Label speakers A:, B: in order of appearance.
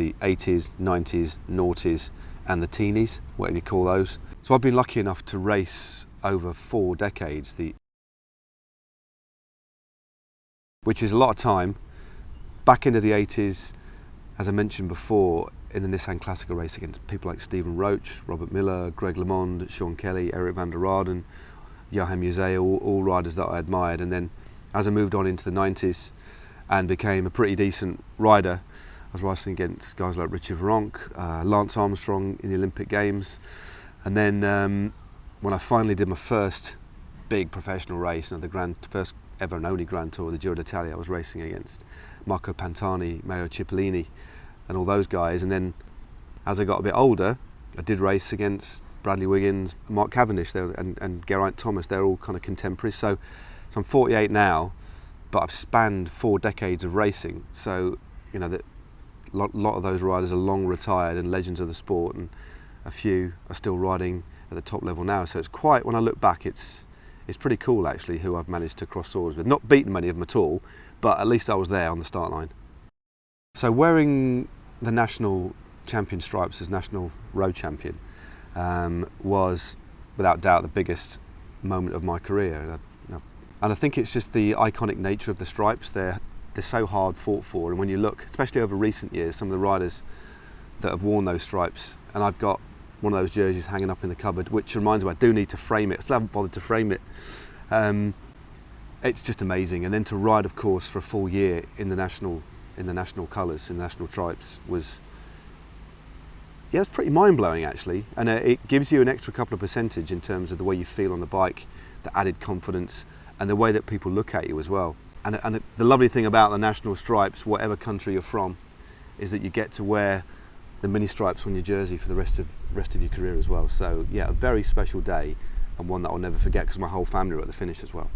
A: the 80s, 90s, noughties and the teenies, whatever you call those. So I've been lucky enough to race over 4 decades, which is a lot of time. Back into the 80s, as I mentioned before, in the Nissan Classica race against people like Stephen Roach, Robert Miller, Greg LeMond, Sean Kelly, Eric van der Raden, Johan Museeuw, all riders that I admired. And then as I moved on into the 90s and became a pretty decent rider, I was racing against guys like Richard Virenque, Lance Armstrong in the Olympic Games. And then when I finally did my first big professional race, the first ever and only Grand Tour, the Giro d'Italia, I was racing against Marco Pantani, Mario Cipollini and all those guys. And then as I got a bit older, I did race against Bradley Wiggins, Mark Cavendish and Geraint Thomas. They're all kind of contemporaries. So I'm 48 now, but I've spanned 4 decades of racing. So, you know, that lot of those riders are long retired and legends of the sport, and a few are still riding at the top level now. So it's quite, when I look back, it's pretty cool actually who I've managed to cross swords with. Not beaten many of them at all, but at least I was there on the start line. So wearing the national champion stripes as national road champion was without doubt the biggest moment of my career. And I think it's just the iconic nature of the stripes. They're so hard fought for, and when you look, especially over recent years, some of the riders that have worn those stripes, and I've got one of those jerseys hanging up in the cupboard, which reminds me I do need to frame it. I still haven't bothered to frame it. It's just amazing. And then to ride, of course, for a full year in the national colours, in the national stripes, was pretty mind-blowing actually. And it gives you an extra couple of percentage in terms of the way you feel on the bike, the added confidence, and the way that people look at you as well. And the lovely thing about the national stripes, whatever country you're from, is that you get to wear the mini stripes on your jersey for the rest of your career as well. So yeah, a very special day, and one that I'll never forget because my whole family were at the finish as well.